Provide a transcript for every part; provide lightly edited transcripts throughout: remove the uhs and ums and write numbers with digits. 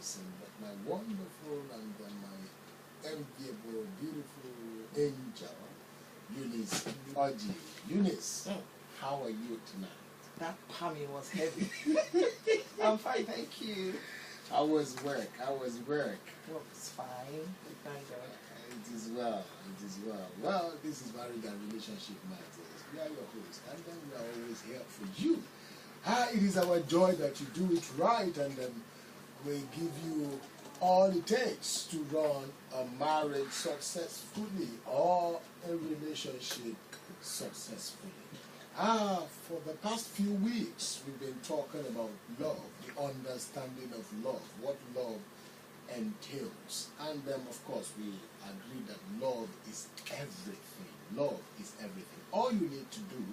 person, but my wonderful and my enviable, beautiful angel, Eunice. Orji. Eunice, how are you tonight? That palmy was heavy. I'm fine, thank you. How was work? How was work? Work is fine. We thank God. It is well. It is well. Well, this is Marriage and Relationship Matters. We are your hosts, and then we are always here for you. It is our joy that you do it right, and we give you all it takes to run a marriage successfully or a relationship successfully. For the past few weeks, we've been talking about love, the understanding of love, what love entails. And then, of course, we agree that love is everything. Love is everything. All you need to do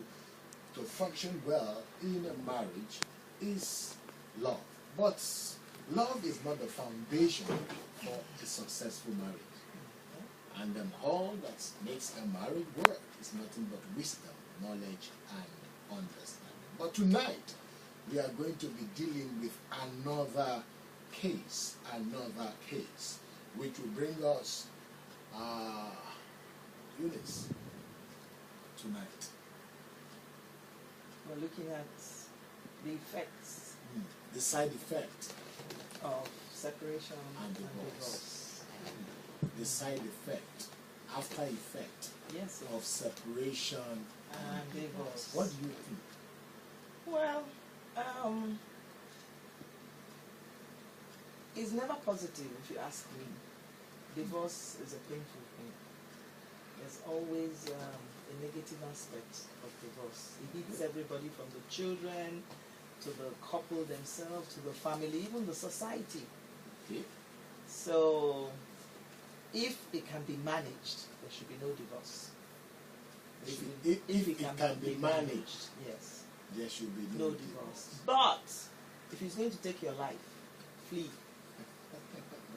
to function well in a marriage is love. But love is not the foundation for a successful marriage. And then all that makes a marriage work is nothing but wisdom, knowledge, and understanding. But tonight, we are going to be dealing with another case, which will bring us Eunice tonight. We're looking at the effects the side effect of separation and divorce. The side effect, after effect Yes, of separation and divorce. What do you think? Well, it's never positive if you ask me. Divorce is a painful thing. There's always a negative aspect of divorce. It hits everybody from the children to the couple themselves, to the family, even the society. Okay. So, if it can be managed, there should be no divorce. If it can be managed, yes, there should be no divorce. But if it's going to take your life, flee.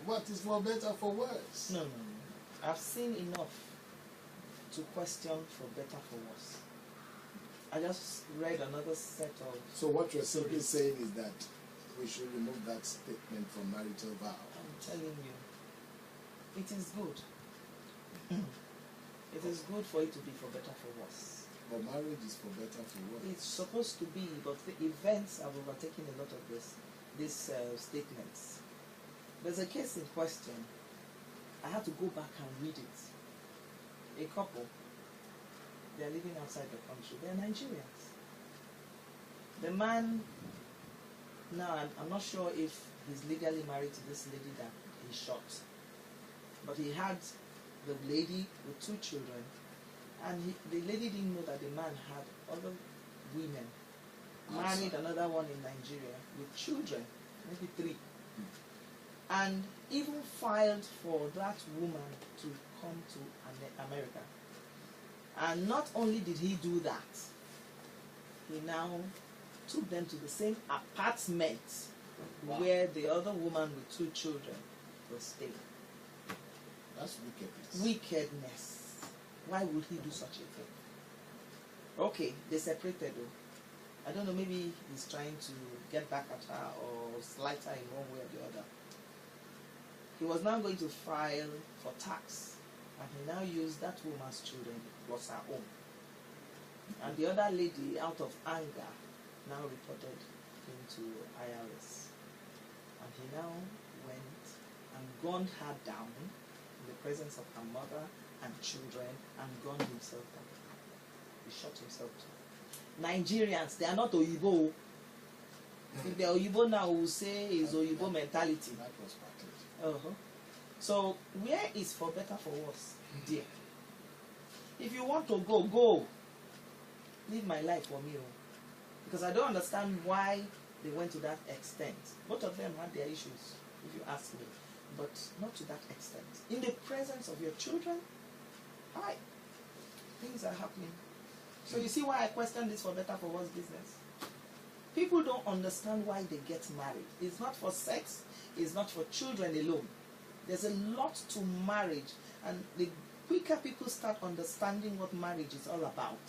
What is for better, for worse? No. I've seen enough to question for better, for worse. I just read another set of... So what you're simply saying is that we should remove that statement from marital vow. I'm telling you, it is good. It is good for it to be for better, for worse. But marriage is for better, for worse. It's supposed to be, but the events have overtaken a lot of these statements. There's a case in question. I had to go back and read it. A couple, they're living outside the country. They're Nigerians. The man, now I'm not sure if he's legally married to this lady that he shot. But he had the lady with 2 children. And the lady didn't know that the man had other women. Married another one in Nigeria with children, maybe 3. And even filed for that woman to come to America. And not only did he do that, he now took them to the same apartment where the other woman with 2 children was staying. That's wickedness. Wickedness. Why would he do such a thing? Okay, they separated though. I don't know, maybe he's trying to get back at her or slight her in one way or the other. He was now going to file for tax, and he now used that woman's children plus her own. And the other lady, out of anger, now reported him to IRS. And he now went and gunned her down in the presence of her mother and children and gunned himself down. He shot himself too. Nigerians, they are not Oyibo. If they're Oyibo now, we will say is Oyibo mentality. That was part of it. So, where is for better, for worse? Dear. If you want to go, go. Leave my life for me. Because I don't understand why they went to that extent. Both of them had their issues, if you ask me. But not to that extent. In the presence of your children, hi, things are happening. So you see why I question this for better, for worse business? People don't understand why they get married. It's not for sex. It's not for children alone. There's a lot to marriage. And the quicker people start understanding what marriage is all about,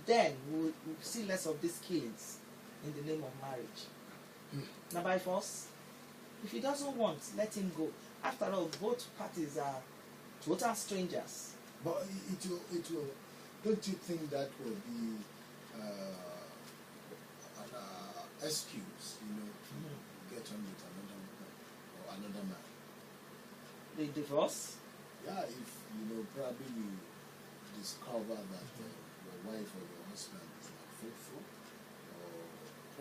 then we'll see less of these killings in the name of marriage. Now by force, If he doesn't want, let him go. After all, both parties are total strangers. But it will. Don't you think that will be an excuse, to get on with another woman or another man? The divorce? Yeah, if probably you discover that your wife or your husband is not faithful, or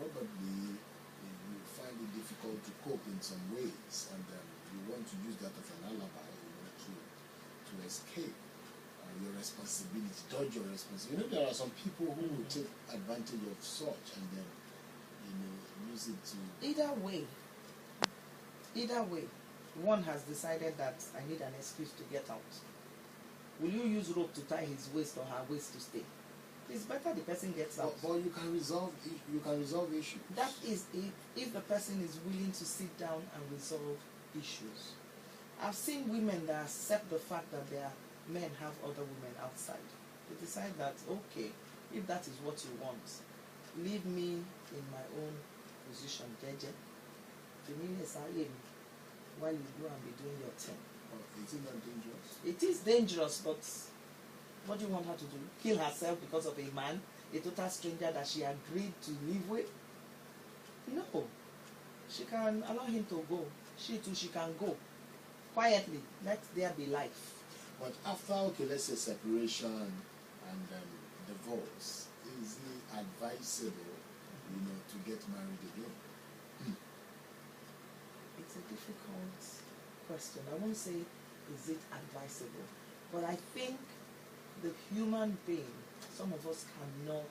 probably you find it difficult to cope in some ways, and you want to use that as an alibi, to escape your responsibility, dodge your responsibility. There are some people who will take advantage of such and then, use it to. Either way, one has decided that I need an excuse to get out. Will you use rope to tie his waist or her waist to stay? It's better the person gets out. But you can resolve issues. That is if the person is willing to sit down and resolve issues. I've seen women that accept the fact that their men have other women outside. They decide that, okay, if that is what you want, leave me in my own position, jeje. While you go and be doing your thing. Is it not dangerous? It is dangerous, but what do you want her to do? Kill herself because of a man, a total stranger that she agreed to live with? No. She can allow him to go. She too, she can go. Quietly, let there be life. But after, let's say separation and divorce, is it advisable, to get married again? It's a difficult question. I won't say, is it advisable? But I think the human being, some of us cannot,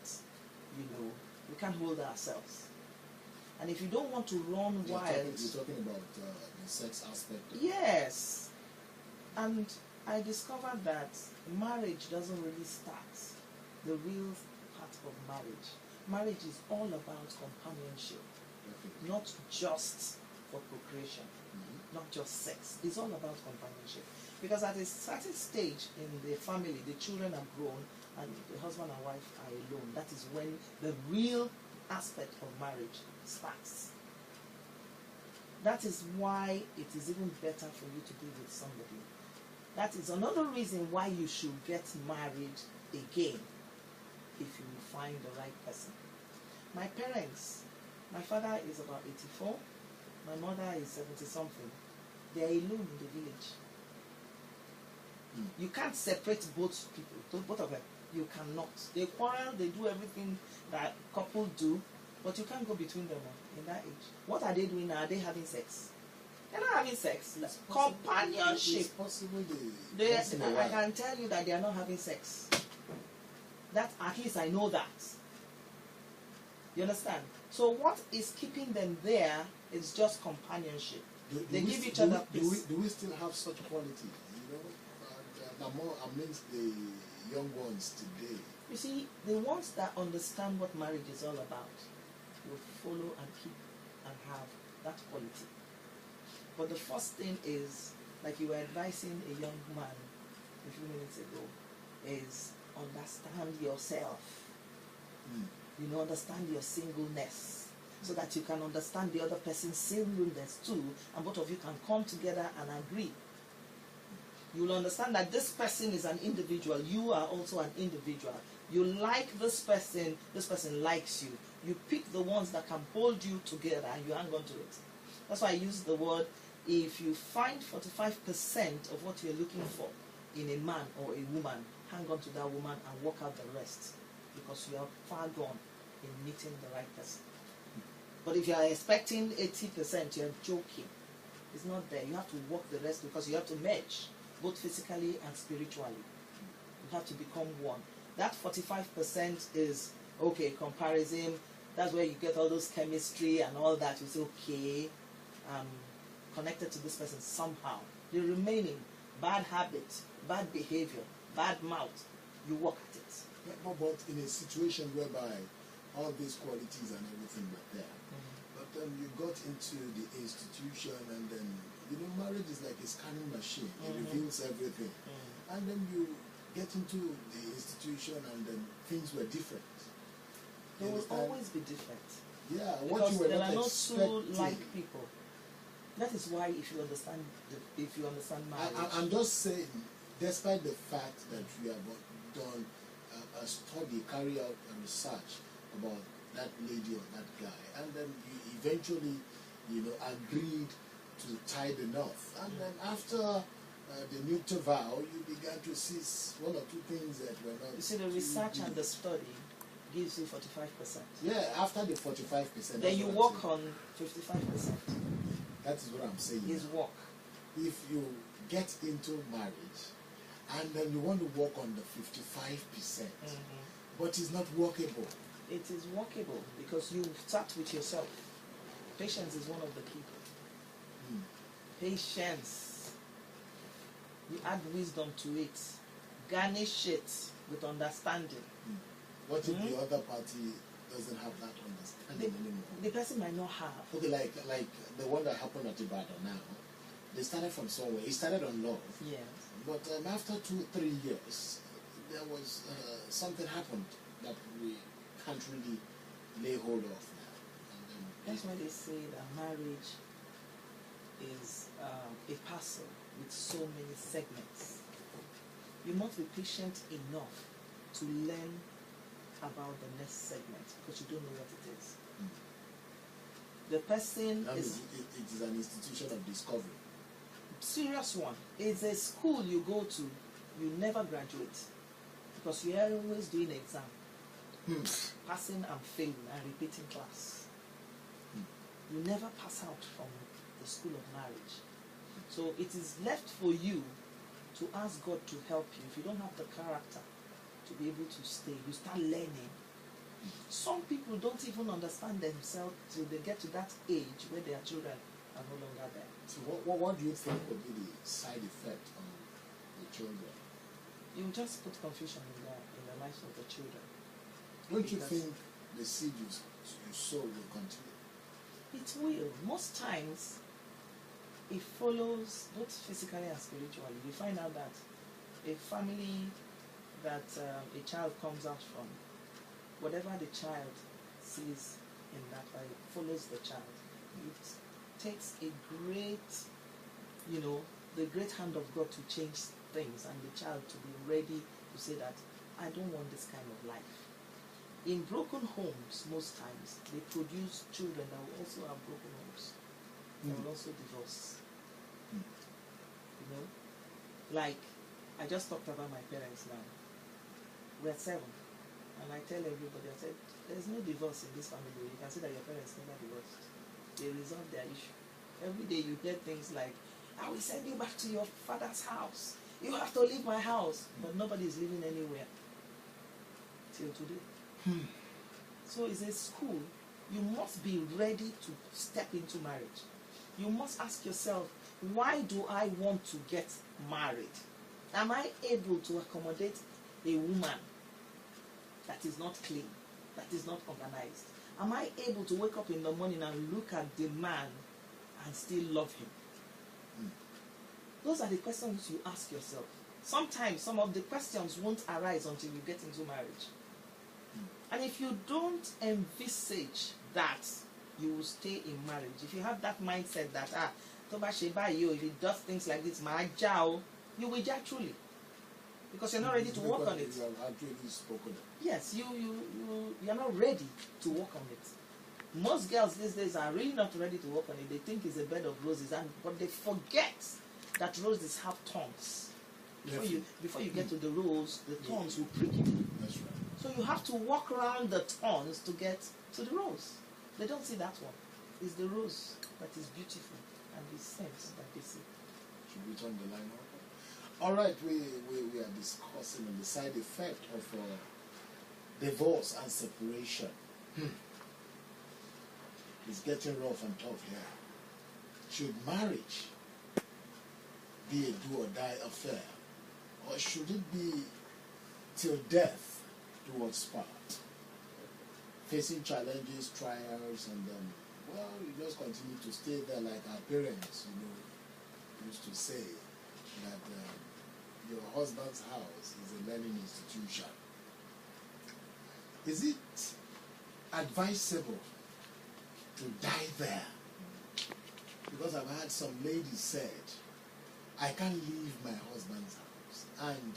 we can't hold ourselves. And if you don't want to run wild... You're talking about the sex aspect? Yes. And I discovered that marriage doesn't really start. The real part of marriage. Marriage is all about companionship. Definitely. Not just for procreation, not just sex. It's all about companionship. Because at a certain stage in the family, the children are grown and the husband and wife are alone. That is when the real aspect of marriage starts. That is why it is even better for you to be with somebody. That is another reason why you should get married again if you find the right person. My parents, my father is about 84, my mother is 70-something. They are alone in the village. You can't separate both people, both of them. You cannot. They quarrel, they do everything that couples do, but you can't go between them in that age. What are they doing now? Are they having sex? They're not having sex. Companionship. It's possible I can tell you that they are not having sex. That, at least I know that. You understand? So what is keeping them there is just companionship. They give each other peace. Do we still have such quality? Amongst the young ones today. You see, the ones that understand what marriage is all about will follow and keep and have that quality. But the first thing is, like you were advising a young man a few minutes ago, is understand yourself. Understand your singleness, so that you can understand the other person's singleness too, and both of you can come together and agree. You'll understand that this person is an individual, you are also an individual. You like this person likes you. You pick the ones that can hold you together and you hang on to it. That's why I use the word, if you find 45% of what you're looking for in a man or a woman, hang on to that woman and work out the rest, because you are far gone in meeting the right person. But if you are expecting 80%, you're joking. It's not there. You have to work the rest, because you have to merge, both physically and spiritually. You have to become one. That 45% is, okay, comparison. That's where you get all those chemistry and all that. You say, okay, I'm connected to this person somehow. The remaining, bad habit, bad behavior, bad mouth, you work at it. Yeah, but in a situation whereby all these qualities and everything were there, but then you got into the institution, and then, marriage is like a scanning machine. It reveals everything. And then you get into the institution, and then things were different. They will always be different. Yeah, Because what you were there not are no expecting. two like people. That is why if you understand marriage, I'm just saying, despite the fact that we have done a study, carry out a research about that lady or that guy, and then you eventually, agreed to tie the knot, and then after the nuptial vow, you began to see one or two things that were not. You see, the research and the study gives you 45%. Yeah, after the 45%. Then you work on 55%. That is what I'm saying. Is work. If you get into marriage, and then you want to work on the 55%, but it's not workable. It is workable because you start with yourself. Patience is one of the key. Patience. You add wisdom to it. Garnish it with understanding. What if the other party doesn't have that understanding anymore? The person might not have. Okay, like the one that happened at Ibadan now. They started from somewhere. It started on love. Yes. But after 2-3 years, there was something happened that we can't really lay hold of now. That's why they say that marriage is a puzzle with so many segments. You must be patient enough to learn about the next segment because you don't know what it is. The person That is... It is an institution of discovery. Serious one. It's a school you go to, you never graduate because you are always doing exam. Passing and failing and repeating class. You never pass out from the school of marriage. So it is left for you to ask God to help you. If you don't have the character to be able to stay, you start learning. Some people don't even understand themselves till they get to that age where their children are no longer there. So what do you think would be the side effect on the children? You just put confusion in the lives of the children. Don't you think the seed you sow will continue? It will. Most times, it follows both physically and spiritually. You find out that a family that a child comes out from, whatever the child sees in that family follows the child. It takes a great, the great hand of God to change things and the child to be ready to say that I don't want this kind of life. In broken homes, most times, they produce children that will also have broken homes. They will also divorce. Like, I just talked about my parents now. We're 7. And I tell everybody, I said, there's no divorce in this family. You can see that your parents never divorced. They resolved their issue. Every day you hear things like, I will send you back to your father's house. You have to leave my house. But nobody is living anywhere. Till today. So it's a school. You must be ready to step into marriage. You must ask yourself, why do I want to get married? Am I able to accommodate a woman that is not clean, that is not organized? Am I able to wake up in the morning and look at the man and still love him? Those are the questions you ask yourself. Sometimes some of the questions won't arise until you get into marriage. And if you don't envisage that, you will stay in marriage. If you have that mindset that, if he does things like this, you will ja truly. Because you're not ready to work on it. You have actually spoken. Yes, you're not ready to work on it. Most girls these days are really not ready to work on it. They think it's a bed of roses, but they forget that roses have thorns. Before you get to the rose, the thorns will prick you. That's right. So you have to walk around the thorns to get to the rose. They don't see that one. It's the rose that is beautiful and the scent that they see. Should we turn the line over? All right, we are discussing the side effect of divorce and separation. It's getting rough and tough here. Should marriage be a do-or-die affair? Or should it be till death do us part? Facing challenges, trials, and you just continue to stay there like our parents, used to say that your husband's house is a learning institution. Is it advisable to die there? because I've had some ladies said, I can't leave my husband's house, and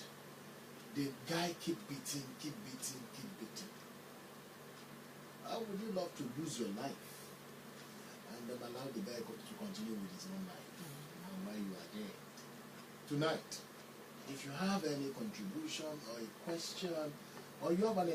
the guy keep beating. How would you love to lose your life and then allow the guy to continue with his own life and while you are there? Tonight, if you have any contribution or a question, or you have an